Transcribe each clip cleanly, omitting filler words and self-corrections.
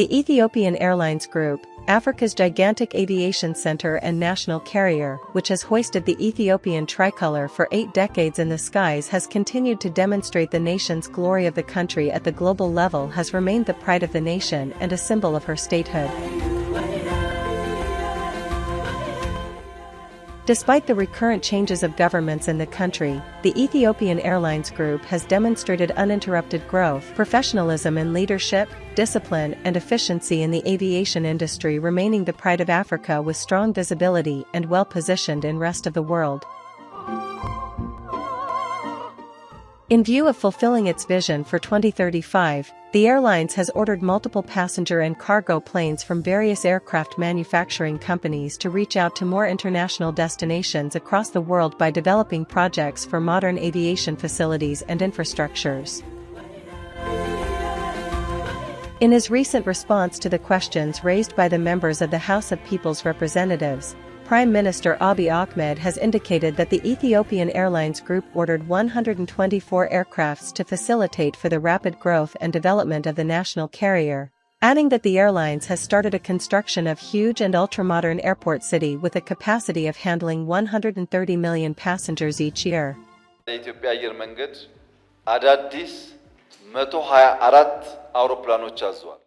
The Ethiopian Airlines Group, Africa's gigantic aviation center and national carrier, which has hoisted the Ethiopian tricolor for 8 decades in the skies, has continued to demonstrate the nation's glory of the country at the global level, has remained the pride of the nation and a symbol of her statehood. Despite the recurrent changes of governments in the country, the Ethiopian Airlines Group has demonstrated uninterrupted growth, professionalism in leadership, discipline, and efficiency in the aviation industry, remaining the pride of Africa with strong visibility and well-positioned in rest of the world. In view of fulfilling its vision for 2035, the airlines has ordered multiple passenger and cargo planes from various aircraft manufacturing companies to reach out to more international destinations across the world by developing projects for modern aviation facilities and infrastructures. In his recent response to the questions raised by the members of the House of People's Representatives, Prime Minister Abiy Ahmed has indicated that the Ethiopian Airlines Group ordered 124 aircrafts to facilitate for the rapid growth and development of the national carrier, adding that the airlines has started a construction of huge and ultra-modern airport city with a capacity of handling 130 million passengers each year. የኢትዮጵያ አየር መንገድ አዳዲስ 124 አውሮፕላኖች አዟል።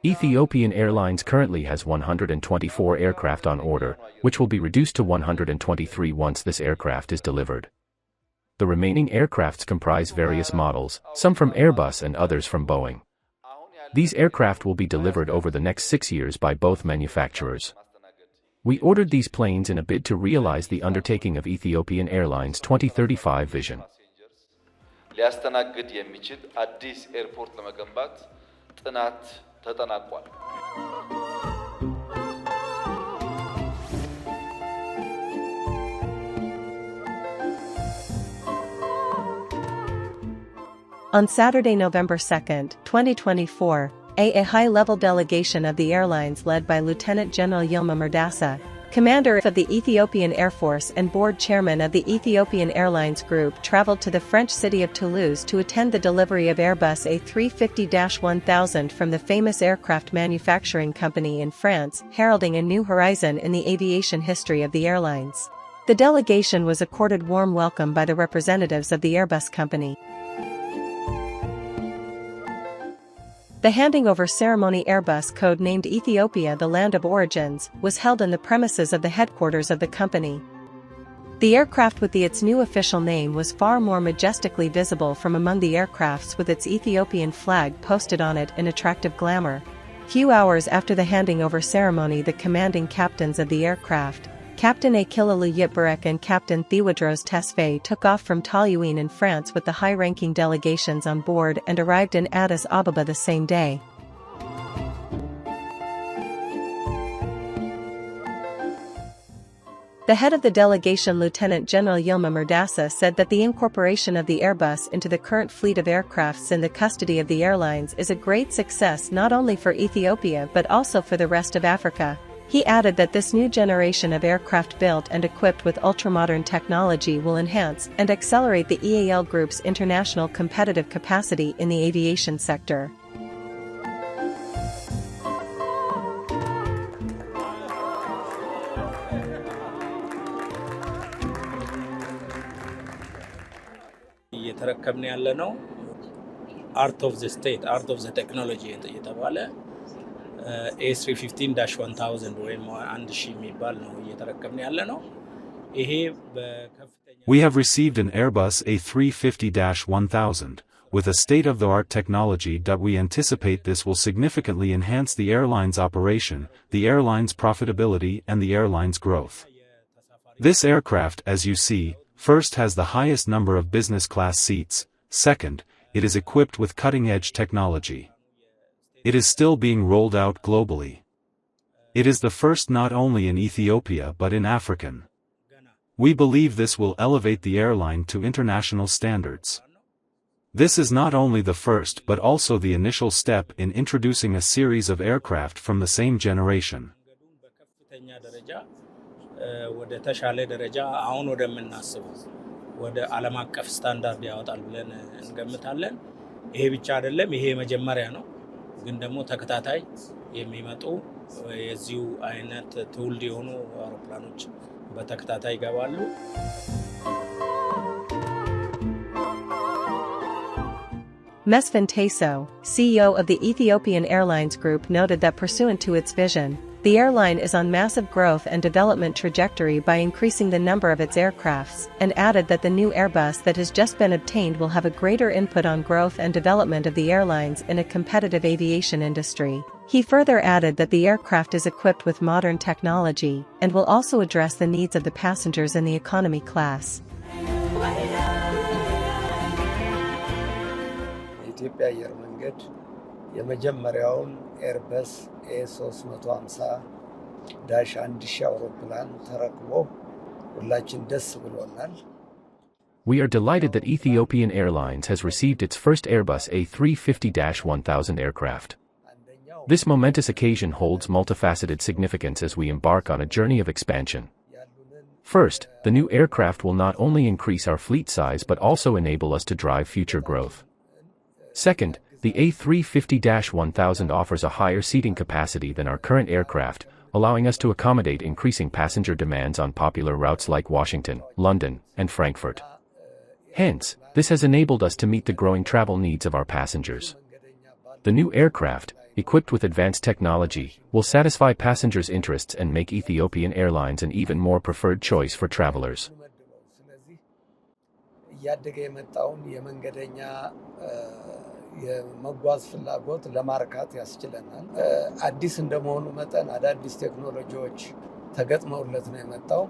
Ethiopian Airlines currently has 124 aircraft on order, which will be reduced to 123 once this aircraft is delivered. The remaining aircrafts comprise various models, some from Airbus and others from Boeing. These aircraft will be delivered over the next 6 years by both manufacturers. We ordered these planes in a bid to realize the undertaking of Ethiopian Airlines' 2035 vision. ሊያስተናግድ የሚችል አዲስ ኤርፖርት ለመገንባት ጥናት ተጠናቋል። On Saturday, November 2, 2024, a high-level delegation of the airlines led by Lieutenant General Yilma Merdassa, Commander of the Ethiopian Air Force and Board Chairman of the Ethiopian Airlines Group, traveled to the French city of Toulouse to attend the delivery of Airbus A350-1000 from the famous aircraft manufacturing company in France, heralding a new horizon in the aviation history of the airlines. The delegation was accorded warm welcome by the representatives of the Airbus company. The handing-over ceremony, Airbus code-named Ethiopia the Land of Origins, was held in the premises of the headquarters of the company. The aircraft with its new official name was far more majestically visible from among the aircrafts with its Ethiopian flag posted on it in attractive glamour. Few hours after the handing-over ceremony, the commanding captains of the aircraft, Captain Akilalu Yitbarek and Captain Theodros Tesfaye, took off from Talouin in France with the high-ranking delegations on board and arrived in Addis Ababa the same day. The head of the delegation, Lieutenant General Yilma Merdassa, said that the incorporation of the Airbus into the current fleet of aircrafts in the custody of the airlines is a great success not only for Ethiopia but also for the rest of Africa. He added that this new generation of aircraft built and equipped with ultramodern technology will enhance and accelerate the EAL Group's international competitive capacity in the aviation sector. እየተረከብን ያለነው art of the state, art of the technology የተባለ A315-1000 ወይም 1000 የሚባል ነው እየተረከብን ያለነው። ይሄ በከፍተኛ We have received an Airbus A350-1000 with a state-of-the-art technology that we anticipate this will significantly enhance the airline's operation, the airline's profitability and the airline's growth. This aircraft, as you see, first has the highest number of business class seats, second, it is equipped with cutting-edge technology. It is still being rolled out globally. It is the first not only in Ethiopia but in African. We believe this will elevate the airline to international standards. This is not only the first but also the initial step in introducing a series of aircraft from the same generation. ወደ ተሻለ ደረጃ አሁን ወደምናስበው ወደ ዓለም አቀፍ ስታንዳርድ ያወጣል ብለን እንገምታለን። ይሄ ብቻ አይደለም፣ ይሄ መጀመሪያ ነው። ግን ደግሞ ተከታታይ የሚመጡ የዚሁ አይነት ትውልድ የሆኑ አውሮፕላኖች በተከታታይ ይገባሉ። Mesfin Teso, CEO of the Ethiopian Airlines Group, noted that pursuant to its vision, the airline is on massive growth and development trajectory by increasing the number of its aircrafts, and added that the new Airbus that has just been obtained will have a greater input on growth and development of the airlines in a competitive aviation industry. He further added that the aircraft is equipped with modern technology, and will also address the needs of the passengers in the economy class. የኢትዮጵያ አየር መንገድ የመጀመሪያውን ኤርበስ A350-1000 አውሮፕላን ተረክቦ ሁላችን ደስ ብሎናል። We are delighted that Ethiopian Airlines has received its first Airbus A350-1000 aircraft. This momentous occasion holds multifaceted significance as we embark on a journey of expansion. First, the new aircraft will not only increase our fleet size but also enable us to drive future growth. Second, the A350-1000 offers a higher seating capacity than our current aircraft, allowing us to accommodate increasing passenger demands on popular routes like Washington, London, and Frankfurt. Hence, this has enabled us to meet the growing travel needs of our passengers. The new aircraft, equipped with advanced technology, will satisfy passengers' interests and make Ethiopian Airlines an even more preferred choice for travelers. እያደገ የመጣውን የመንገደኛ የመጓዝ ፍላጎት ለማርካት ያስችለናል። አዲስ እንደመሆኑ መጠን አዳዲስ ቴክኖሎጂዎች ተገጥመውለት ነው የመጣው።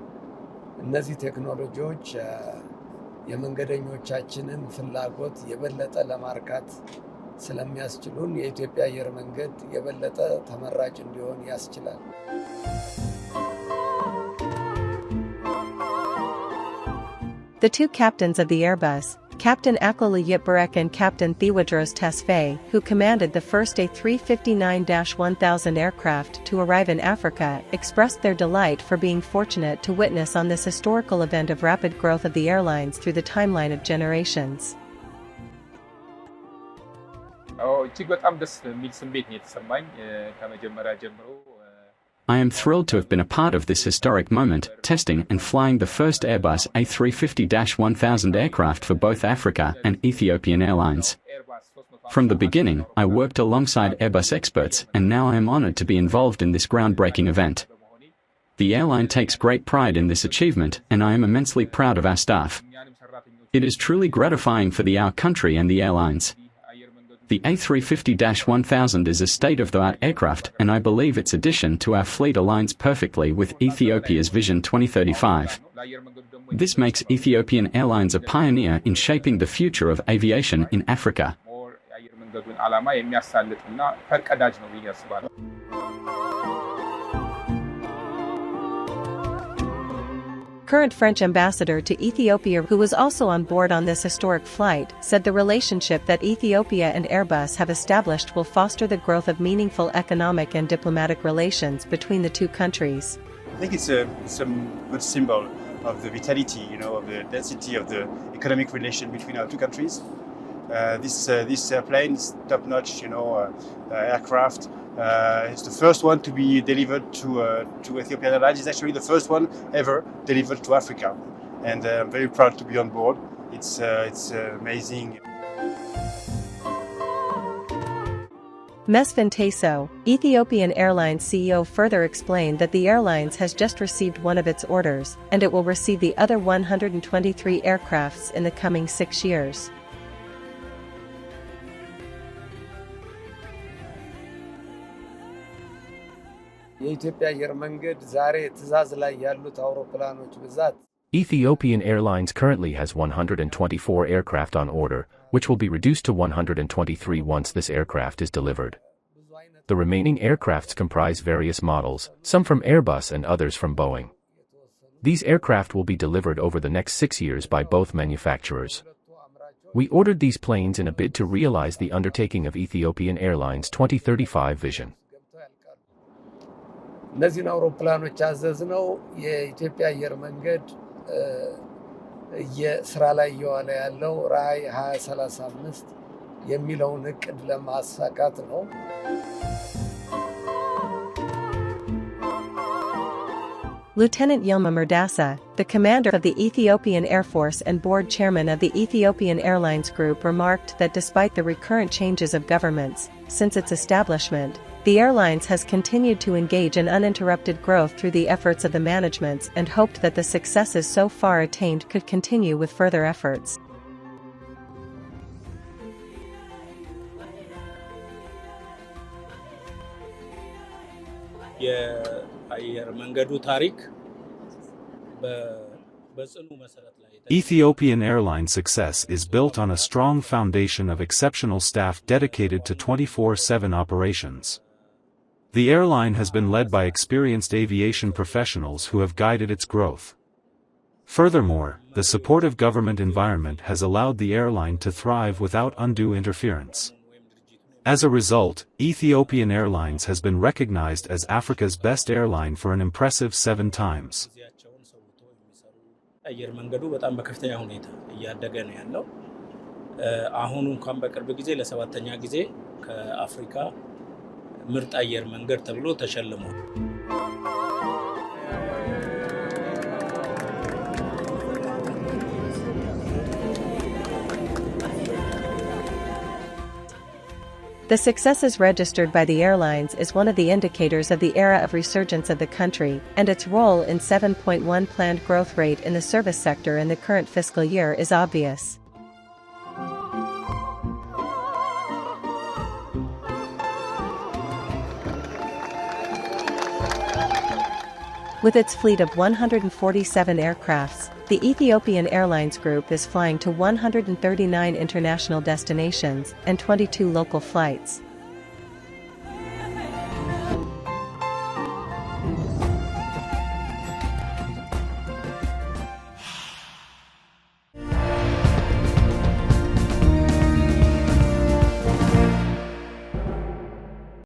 እነዚህ ቴክኖሎጂዎች የመንገደኞቻችንን ፍላጎት የበለጠ ለማርካት ስለሚያስችሉን የኢትዮጵያ አየር መንገድ የበለጠ ተመራጭ እንዲሆን ያስችላል። The two captains of the Airbus, Captain Akoli Yitbarek and Captain Theodros Tesfaye, who commanded the first A359-1000 aircraft to arrive in Africa, expressed their delight for being fortunate to witness on this historical event of rapid growth of the airlines through the timeline of generations. I am thrilled to have been a part of this historic moment, testing and flying the first Airbus A350-1000 aircraft for both Africa and Ethiopian Airlines. From the beginning, I worked alongside Airbus experts, and now I am honored to be involved in this groundbreaking event. The airline takes great pride in this achievement, and I am immensely proud of our staff. It is truly gratifying for our country and the airlines. The A350-1000 is a state-of-the-art aircraft, and I believe its addition to our fleet aligns perfectly with Ethiopia's Vision 2035. This makes Ethiopian Airlines a pioneer in shaping the future of aviation in Africa. Current French ambassador to Ethiopia, who was also on board on this historic flight, said the relationship that Ethiopia and Airbus have established will foster the growth of meaningful economic and diplomatic relations between the two countries. I think it's a good symbol of the vitality, of the density of the economic relation between our two countries. This airplane is top-notch, aircraft. It's the first one to be delivered to Ethiopian Airlines. It's actually the first one ever delivered to Africa, and I'm very proud to be on board. It's amazing. Mesfin Teso, Ethiopian Airlines CEO, further explained that the airlines has just received one of its orders, and it will receive the other 123 aircrafts in the coming 6 years. የኢትዮጵያ አየር መንገድ ዛሬ ትዕዛዝ ላይ ያሉት አውሮፕላኖች ብዛት Ethiopian Airlines currently has 124 aircraft on order, which will be reduced to 123 once this aircraft is delivered. The remaining aircrafts comprise various models, some from Airbus and others from Boeing. These aircraft will be delivered over the next 6 years by both manufacturers. We ordered these planes in a bid to realize the undertaking of Ethiopian Airlines' 2035 vision. እነዚህን አውሮፕላኖች አዘዝነው የኢትዮጵያ አየር መንገድ የስራ ላይ እየዋለ ያለው ራዕይ 2035 የሚለውን እቅድ ለማሳካት ነው። Lieutenant Yilma Merdassa, the commander of the Ethiopian Air Force and board chairman of the Ethiopian Airlines Group, remarked that despite the recurrent changes of governments since its establishment, the airlines has continued to engage in uninterrupted growth through the efforts of the managements and hoped that the successes so far attained could continue with further efforts. የአየር መንገዱ ታሪክ በጽኑ መሰረት ላይ Ethiopian Airlines' success is built on a strong foundation of exceptional staff dedicated to 24/7 operations. The airline has been led by experienced aviation professionals who have guided its growth. Furthermore, the supportive government environment has allowed the airline to thrive without undue interference. As a result, Ethiopian Airlines has been recognized as Africa's best airline for an impressive 7 times. አየር መንገዱ በጣም በከፍተኛ ሁኔታ እያደገ ነው ያለው። አሁን እንኳን በቅርብ ጊዜ ለሰባተኛ ጊዜ ከአፍሪካ ምርጥ አየር መንገድ ተብሎ ተሸልሟል። The successes registered by the airlines is one of the indicators of the era of resurgence of the country, and its role in 7.1 planned growth rate in the service sector in the current fiscal year is obvious. With its fleet of 147 aircrafts, the Ethiopian Airlines Group is flying to 139 international destinations and 22 local flights.